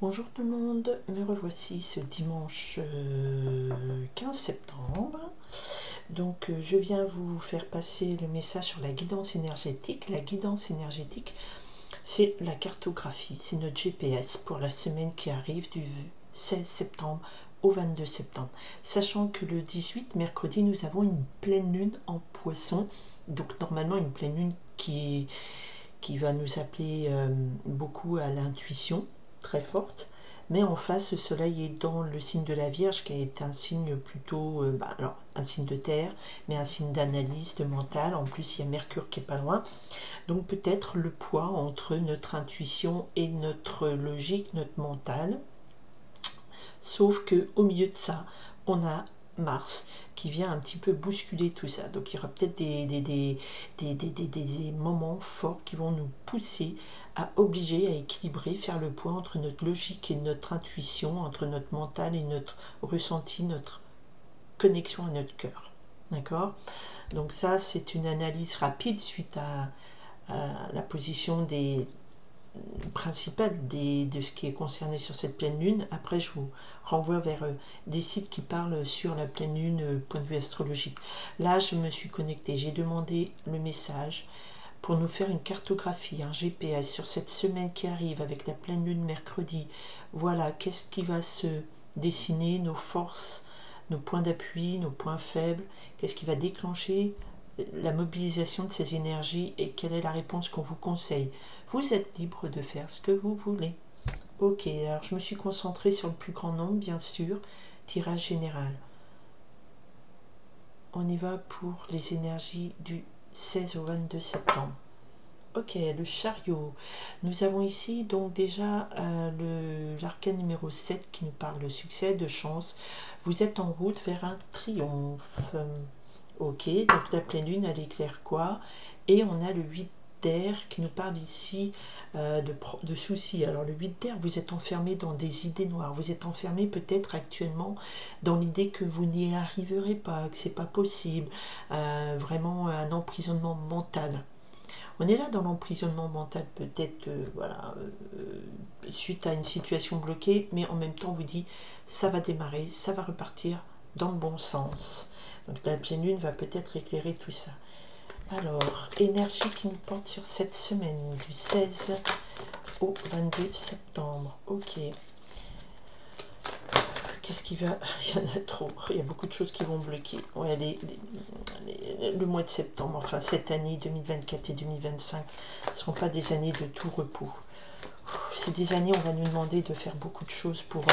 Bonjour tout le monde, me revoici ce dimanche 15 septembre. Donc je viens vous faire passer le message sur la guidance énergétique. La guidance énergétique, c'est la cartographie, c'est notre GPS pour la semaine qui arrive du 16 septembre au 22 septembre. Sachant que le 18, mercredi, nous avons une pleine lune en Poisson. Donc normalement une pleine lune qui va nous appeler beaucoup à l'intuition très forte, mais en face, le soleil est dans le signe de la Vierge, qui est un signe plutôt, alors un signe de terre, mais un signe d'analyse, de mental. En plus, il y a Mercure qui est pas loin. Donc peut-être le poids entre notre intuition et notre logique, notre mental. Sauf que au milieu de ça, on a Mars qui vient un petit peu bousculer tout ça. Donc il y aura peut-être des moments forts qui vont nous pousser à obliger, à équilibrer, faire le point entre notre logique et notre intuition, entre notre mental et notre ressenti, notre connexion à notre cœur. D'accord? Donc ça, c'est une analyse rapide suite à la position principale de ce qui est concerné sur cette pleine lune. Après, je vous renvoie vers des sites qui parlent sur la pleine lune, point de vue astrologique. Là, je me suis connectée, j'ai demandé le message pour nous faire une cartographie, un GPS sur cette semaine qui arrive avec la pleine lune mercredi. Voilà, qu'est-ce qui va se dessiner, nos forces, nos points d'appui, nos points faibles, qu'est-ce qui va déclencher la mobilisation de ces énergies et quelle est la réponse qu'on vous conseille. Vous êtes libre de faire ce que vous voulez. Ok, alors je me suis concentrée sur le plus grand nombre, bien sûr, tirage général. On y va pour les énergies du 16 au 22 septembre. Ok, le chariot. Nous avons ici donc déjà l'arcane numéro 7 qui nous parle de succès, de chance. Vous êtes en route vers un triomphe. Ok, donc la pleine lune, elle éclaire quoi? Et on a le 8 d'air qui nous parle ici de soucis. Alors le 8 d'air, vous êtes enfermé dans des idées noires. Vous êtes enfermé peut-être actuellement dans l'idée que vous n'y arriverez pas, que c'est pas possible. Vraiment un emprisonnement mental. On est là dans l'emprisonnement mental, peut-être suite à une situation bloquée, mais en même temps on vous dit ça va démarrer, ça va repartir dans le bon sens. Donc la pleine lune va peut-être éclairer tout ça. Alors, énergie qui nous porte sur cette semaine, du 16 au 22 septembre. Ok. Qu'est-ce qui va... Il y en a trop. Il y a beaucoup de choses qui vont bloquer. Ouais, le mois de septembre, enfin cette année 2024 et 2025, ne seront pas des années de tout repos. C'est des années où on va nous demander de faire beaucoup de choses pour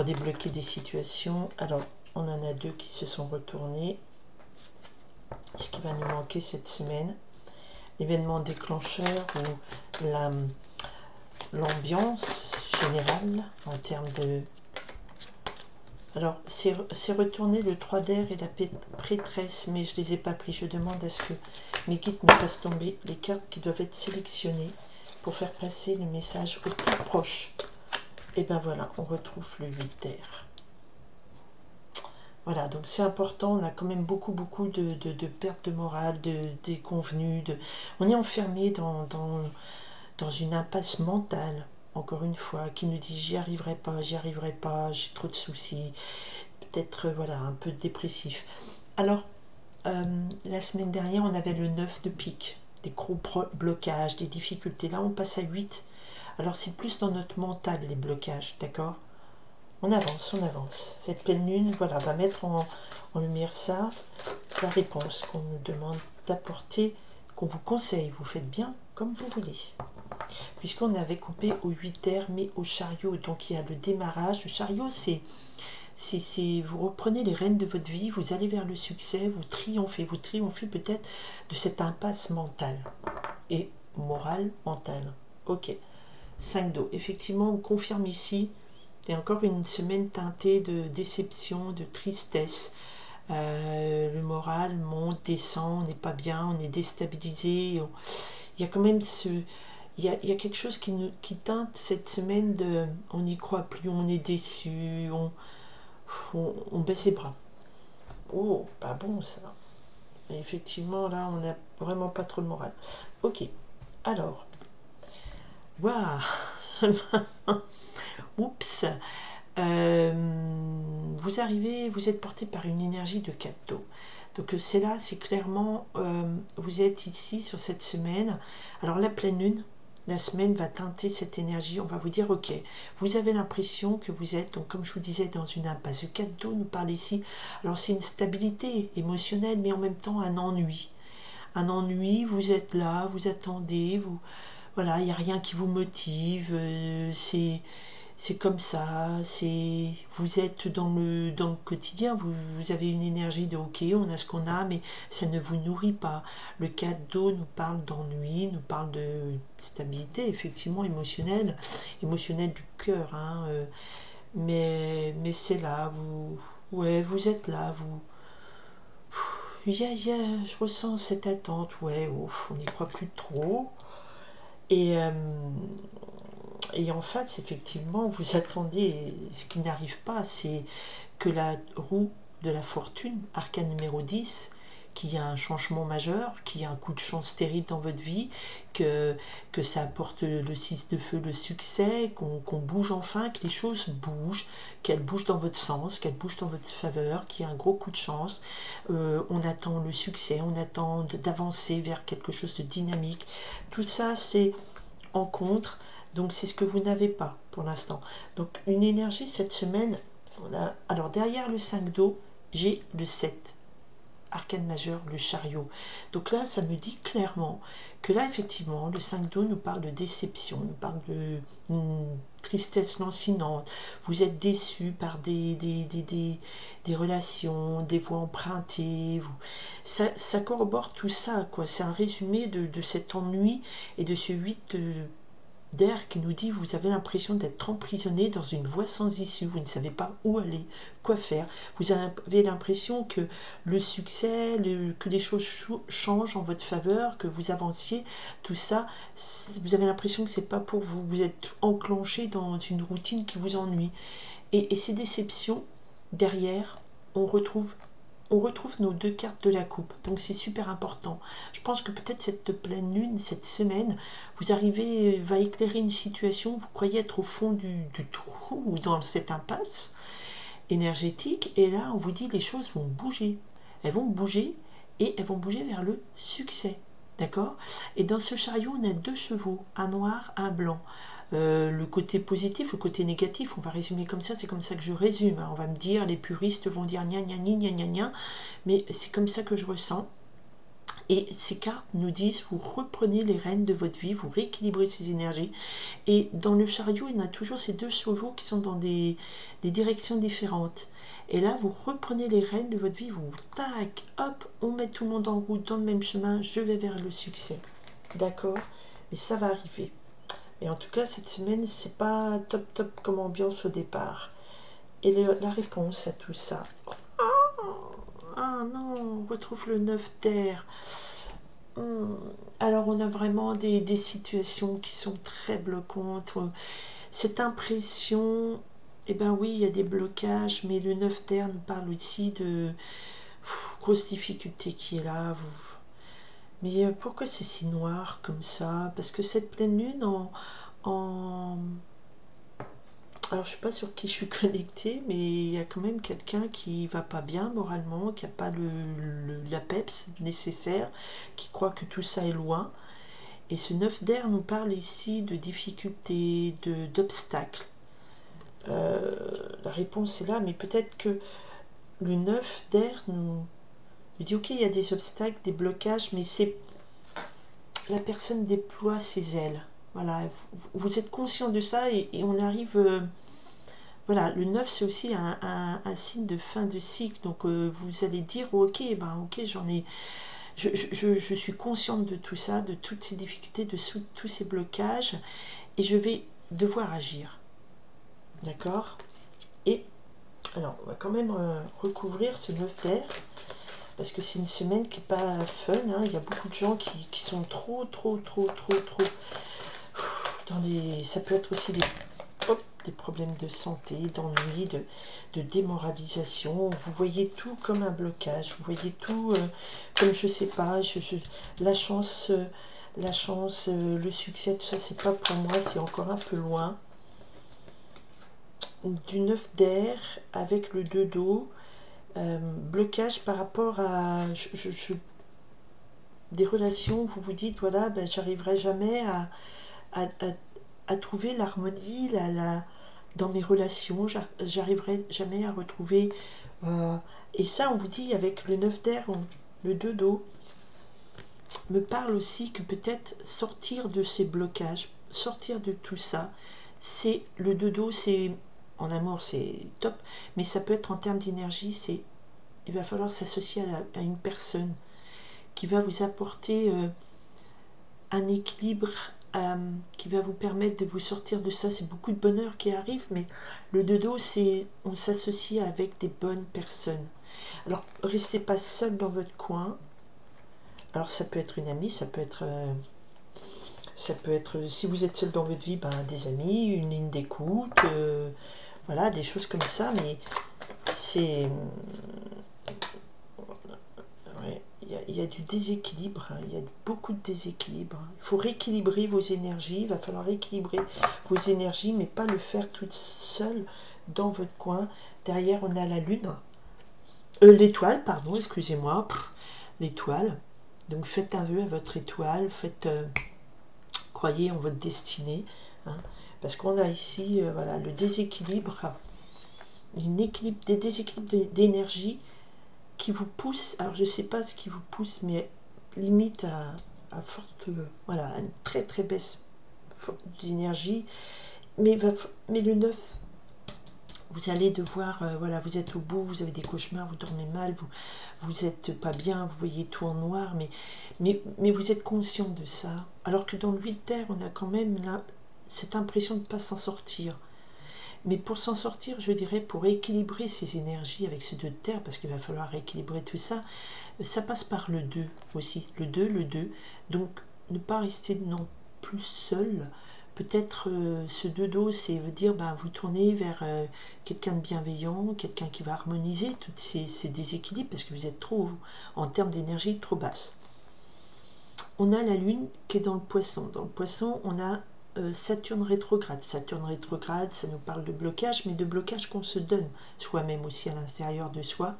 débloquer des situations. Alors, on en a deux qui se sont retournés. Ce qui va nous manquer cette semaine, l'événement déclencheur ou l'ambiance générale en termes de... Alors, c'est retourné le 3 d'air et la prêtresse, mais je ne les ai pas pris. Je demande à ce que mes guides me fassent tomber les cartes qui doivent être sélectionnées pour faire passer le message au plus proche. Et ben voilà, on retrouve le 8 d'air. Voilà, donc c'est important, on a quand même beaucoup de pertes de morale, de déconvenues, on est enfermé dans une impasse mentale, encore une fois, qui nous dit j'y arriverai pas, j'ai trop de soucis, peut-être voilà, un peu dépressif. Alors, la semaine dernière, on avait le 9 de pique, des gros blocages, des difficultés. Là, on passe à 8. Alors, c'est plus dans notre mental, les blocages, d'accord? On avance, on avance. Cette pleine lune, voilà, va mettre en lumière ça, la réponse qu'on nous demande d'apporter, qu'on vous conseille. Vous faites bien comme vous voulez. Puisqu'on avait coupé au 8 d'air, mais au chariot. Donc il y a le démarrage. Le chariot, c'est vous reprenez les rênes de votre vie, vous allez vers le succès, vous triomphez peut-être de cette impasse mentale et morale mentale. Ok. 5 d'eau. Effectivement, on confirme ici. Et encore une semaine teintée de déception, de tristesse. Le moral monte, descend, on n'est pas bien, on est déstabilisé. Il y a quand même il y a quelque chose qui teinte cette semaine de on n'y croit plus, on est déçu, on baisse les bras. Oh, pas bon ça. Et effectivement, là, on n'a vraiment pas trop le moral. Ok, alors, waouh, Oups. Vous arrivez, vous êtes porté par une énergie de cadeau. Donc c'est là, c'est clairement, vous êtes ici sur cette semaine. Alors la pleine lune, la semaine va teinter cette énergie. On va vous dire, ok, vous avez l'impression que vous êtes, donc comme je vous disais, dans une impasse. Le cadeau nous parle ici. Alors c'est une stabilité émotionnelle, mais en même temps un ennui. Un ennui, vous êtes là, vous attendez, vous, voilà, il n'y a rien qui vous motive, c'est comme ça, c'est vous êtes dans le quotidien, vous avez une énergie de ok, on a ce qu'on a, mais ça ne vous nourrit pas. Le cadeau nous parle d'ennui, nous parle de stabilité, effectivement, émotionnelle du cœur, hein, mais c'est là, vous, ouais, vous êtes là, vous, je ressens cette attente, ouais, ouf, on n'y croit plus trop, et en fait, effectivement, vous attendez, ce qui n'arrive pas, c'est que la roue de la fortune, arcane numéro 10, qu'il y a un changement majeur, qu'il y a un coup de chance terrible dans votre vie, que ça apporte le 6 de feu, le succès, qu'on bouge enfin, que les choses bougent, qu'elles bougent dans votre sens, qu'elles bougent dans votre faveur, qu'il y a un gros coup de chance. On attend le succès, on attend d'avancer vers quelque chose de dynamique. Tout ça, c'est en contre. Donc c'est ce que vous n'avez pas pour l'instant. Donc une énergie cette semaine, alors derrière le 5 d'eau, j'ai le 7, arcane majeur, le chariot. Donc là, ça me dit clairement que là, effectivement, le 5 d'eau nous parle de déception, nous parle de tristesse lancinante. Vous êtes déçu par des relations, des voies empruntées. Ça corrobore tout ça, quoi. C'est un résumé de cet ennui et de ce 8 d'air qui nous dit vous avez l'impression d'être emprisonné dans une voie sans issue, vous ne savez pas où aller, quoi faire, vous avez l'impression que le succès, que les choses changent en votre faveur, que vous avanciez, tout ça, vous avez l'impression que c'est pas pour vous, vous êtes enclenché dans une routine qui vous ennuie. Et ces déceptions, derrière, on retrouve nos deux cartes de la coupe, donc c'est super important. Je pense que peut-être cette pleine lune, cette semaine, vous arrivez, va éclairer une situation, vous croyez être au fond du trou ou dans cette impasse énergétique, et là on vous dit les choses vont bouger. Elles vont bouger et elles vont bouger vers le succès. D'accord? Et dans ce chariot, on a deux chevaux, un noir, un blanc. Le côté positif, le côté négatif, on va résumer comme ça, c'est comme ça que je résume. On va me dire, les puristes vont dire gna gna gna gna gna gna, mais c'est comme ça que je ressens. Et ces cartes nous disent, vous reprenez les rênes de votre vie, vous rééquilibrez ces énergies. Et dans le chariot, il y a toujours ces deux chevaux qui sont dans des directions différentes. Et là, vous reprenez les rênes de votre vie, vous tac, hop, on met tout le monde en route dans le même chemin, je vais vers le succès. D'accord? Mais ça va arriver. Et en tout cas, cette semaine, c'est pas top top comme ambiance au départ. Et la réponse à tout ça. Ah non, on retrouve le 9 d'air. Alors on a vraiment des situations qui sont très bloquantes. Cette impression, eh ben oui, il y a des blocages, mais le 9 d'air nous parle aussi de grosse difficulté qui est là. Mais pourquoi c'est si noir comme ça? Parce que cette pleine lune alors je sais pas sur qui je suis connectée, mais il y a quand même quelqu'un qui va pas bien moralement, qui n'a pas la peps nécessaire, qui croit que tout ça est loin. Et ce 9 d'air nous parle ici de difficultés, d'obstacles. La réponse est là, mais peut-être que le 9 d'air nous dit ok, il y a des obstacles, des blocages, mais c'est la personne déploie ses ailes. Voilà, vous êtes conscient de ça et on arrive... voilà, le 9 c'est aussi un signe de fin de cycle. Donc vous allez dire ok, j'en ai... Je suis consciente de tout ça, de toutes ces difficultés, de tous ces blocages, et je vais devoir agir. D'accord? Et alors, on va quand même recouvrir ce 9 d'air, parce que c'est une semaine qui n'est pas fun, hein. Il y a beaucoup de gens qui sont trop dans des... Ça peut être aussi des problèmes de santé, d'ennui, de démoralisation. Vous voyez tout comme un blocage, vous voyez tout comme, je sais pas, la chance la chance, le succès, tout ça, c'est pas pour moi, c'est encore un peu loin. Du 9 d'air avec le 2 d'eau, blocage par rapport à des relations où vous vous dites, voilà, ben, j'arriverai jamais à trouver l'harmonie dans mes relations, j'arriverai jamais à retrouver... et ça, on vous dit, avec le 9 d'air, le 2 d'eau, me parle aussi que peut-être sortir de ces blocages, sortir de tout ça, c'est le 2 d'eau, c'est... En amour, c'est top, mais ça peut être en termes d'énergie, c'est... Il va falloir s'associer à une personne qui va vous apporter un équilibre, qui va vous permettre de vous sortir de ça. C'est beaucoup de bonheur qui arrive, mais le 2 d'eau, c'est on s'associe avec des bonnes personnes. Alors, restez pas seul dans votre coin. Alors, ça peut être une amie, ça peut être, si vous êtes seul dans votre vie, ben, des amis, une ligne d'écoute, voilà, des choses comme ça, mais c'est... Ouais, il y a du déséquilibre, hein, il y a beaucoup de déséquilibre. Il faut rééquilibrer vos énergies, il va falloir rééquilibrer vos énergies, mais pas le faire toute seule dans votre coin. Derrière, on a la lune, l'étoile, pardon, excusez-moi, l'étoile. Donc faites un vœu à votre étoile, croyez en votre destinée, hein, parce qu'on a ici voilà, le déséquilibre, des déséquilibres d'énergie qui vous pousse, alors je ne sais pas ce qui vous pousse, mais limite à forte, voilà, une très très baisse d'énergie, mais le 9, vous allez devoir, voilà, vous êtes au bout, vous avez des cauchemars, vous dormez mal, vous êtes pas bien, vous voyez tout en noir, mais vous êtes conscient de ça, alors que dans le 8 terre, on a quand même là, cette impression de ne pas s'en sortir. Mais pour s'en sortir, je dirais, pour équilibrer ces énergies avec ce 2 de terre, parce qu'il va falloir rééquilibrer tout ça, ça passe par le 2 aussi, le 2. Donc, ne pas rester non plus seul. Peut-être ce 2 d'eau, c'est veut dire, ben, vous tournez vers quelqu'un de bienveillant, quelqu'un qui va harmoniser tous ces déséquilibres, parce que vous êtes trop, en termes d'énergie, trop basse. On a la lune qui est dans le poisson. Dans le poisson, on a Saturne rétrograde. Saturne rétrograde, ça nous parle de blocage, mais de blocage qu'on se donne soi-même aussi à l'intérieur de soi.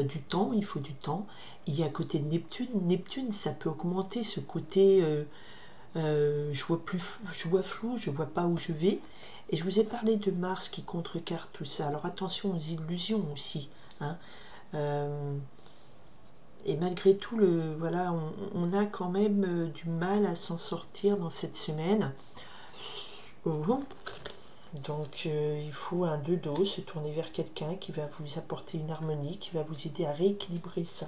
Du temps, il faut du temps. Il y a à côté de Neptune. Neptune, ça peut augmenter ce côté je vois flou, je vois pas où je vais. Et je vous ai parlé de Mars qui contrecarre tout ça. Alors attention aux illusions aussi. Hein. Et malgré tout, voilà, on a quand même du mal à s'en sortir dans cette semaine. Donc il faut un 2 d'eau, se tourner vers quelqu'un qui va vous apporter une harmonie, qui va vous aider à rééquilibrer ça.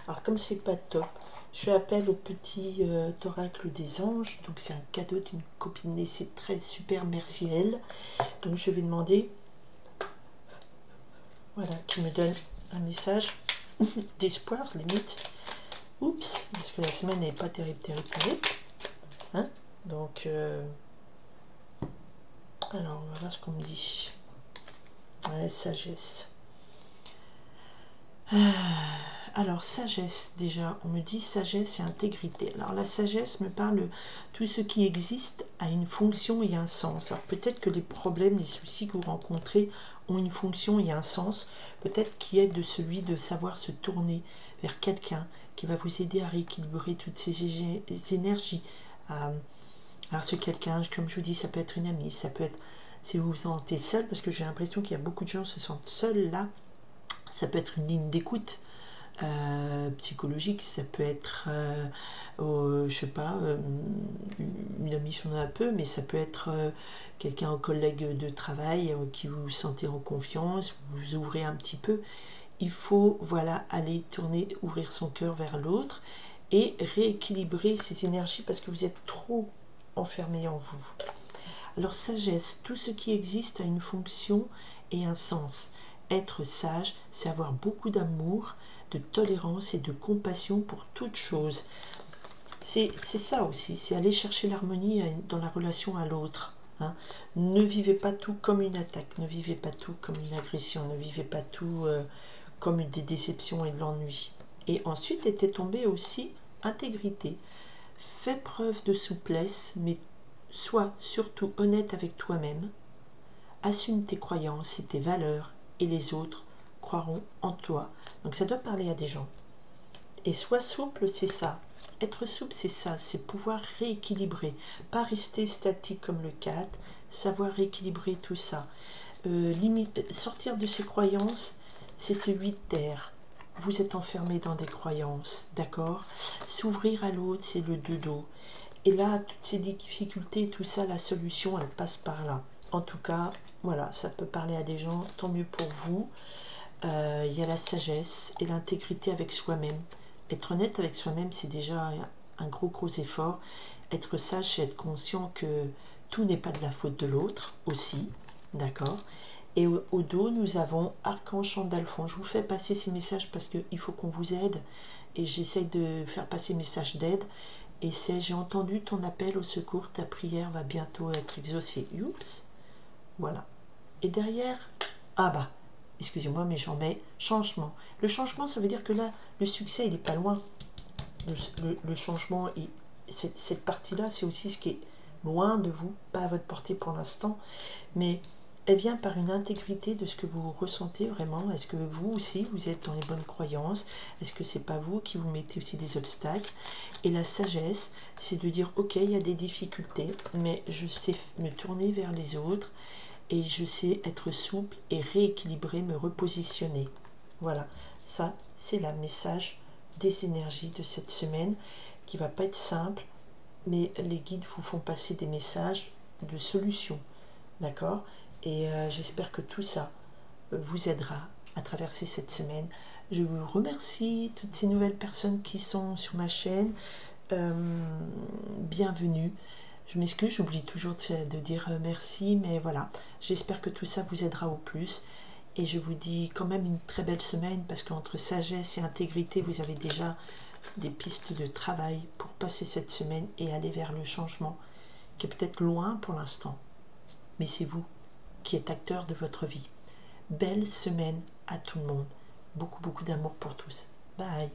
Alors comme c'est pas top, je fais appel au petit oracle des anges. Donc c'est un cadeau d'une copine née, c'est très super, merci à elle. Donc je vais demander, voilà, qui me donne un message d'espoir, limite. Oups, parce que la semaine n'est pas terrible. Hein, donc, alors, on va voir ce qu'on me dit. Ouais, sagesse. Alors, sagesse, déjà, on me dit sagesse et intégrité. Alors, la sagesse me parle de tout ce qui existe a une fonction et un sens. Alors, peut-être que les problèmes, les soucis que vous rencontrez ont une fonction et un sens. Peut-être qu'il y a de celui de savoir se tourner vers quelqu'un qui va vous aider à rééquilibrer toutes ces énergies. Alors, ce quelqu'un, comme je vous dis, ça peut être une amie, ça peut être, si vous vous sentez seul, parce que j'ai l'impression qu'il y a beaucoup de gens qui se sentent seuls là, ça peut être une ligne d'écoute. Psychologique, ça peut être je sais pas, une amie on a un peu, mais ça peut être quelqu'un, un collègue de travail qui vous sentez en confiance, vous ouvrez un petit peu. Il faut, voilà, aller tourner, ouvrir son cœur vers l'autre et rééquilibrer ses énergies parce que vous êtes trop enfermé en vous. Alors sagesse, tout ce qui existe a une fonction et un sens. Être sage, c'est avoir beaucoup d'amour, de tolérance et de compassion pour toute chose. C'est ça aussi, c'est aller chercher l'harmonie dans la relation à l'autre. Hein. Ne vivez pas tout comme une attaque, ne vivez pas tout comme une agression, ne vivez pas tout comme des déceptions et de l'ennui. Et ensuite était tombé aussi intégrité. Fais preuve de souplesse, mais sois surtout honnête avec toi-même. Assume tes croyances et tes valeurs, et les autres croiront en toi. Donc ça doit parler à des gens. Et sois souple, c'est ça. Être souple, c'est ça, c'est pouvoir rééquilibrer, pas rester statique comme le 4, savoir rééquilibrer tout ça. Sortir de ses croyances, c'est ce 8 d'air. Vous êtes enfermé dans des croyances, d'accord? S'ouvrir à l'autre, c'est le 2 d'eau. Et là, toutes ces difficultés, tout ça, la solution, elle passe par là. En tout cas, voilà, ça peut parler à des gens, tant mieux pour vous. Il y a la sagesse et l'intégrité avec soi-même. Être honnête avec soi-même, c'est déjà un gros effort. Être sage, c'est être conscient que tout n'est pas de la faute de l'autre aussi, d'accord? Et au dos, nous avons Archange Sandalphon. Je vous fais passer ces messages parce qu'il faut qu'on vous aide. Et j'essaye de faire passer message d'aide. Et c'est: j'ai entendu ton appel au secours, ta prière va bientôt être exaucée. Oups, voilà. Et derrière, ah bah, excusez-moi, mais j'en mets changement. Le changement, ça veut dire que là, le succès, il n'est pas loin. Le changement, cette partie-là, c'est aussi ce qui est loin de vous, pas à votre portée pour l'instant, mais elle vient par une intégrité de ce que vous ressentez vraiment. Est-ce que vous aussi, vous êtes dans les bonnes croyances? Est-ce que c'est pas vous qui vous mettez aussi des obstacles? Et la sagesse, c'est de dire, ok, il y a des difficultés, mais je sais me tourner vers les autres, et je sais être souple et rééquilibrer, me repositionner. Voilà, ça, c'est le message des énergies de cette semaine, qui va pas être simple, mais les guides vous font passer des messages de solutions, d'accord? Et j'espère que tout ça vous aidera à traverser cette semaine. Je vous remercie, toutes ces nouvelles personnes qui sont sur ma chaîne. Bienvenue. Je m'excuse, j'oublie toujours de dire merci, mais voilà. J'espère que tout ça vous aidera au plus. Et je vous dis quand même une très belle semaine, parce qu'entre sagesse et intégrité, vous avez déjà des pistes de travail pour passer cette semaine et aller vers le changement, qui est peut-être loin pour l'instant. Mais c'est vous qui êtes acteur de votre vie. Belle semaine à tout le monde. Beaucoup d'amour pour tous. Bye.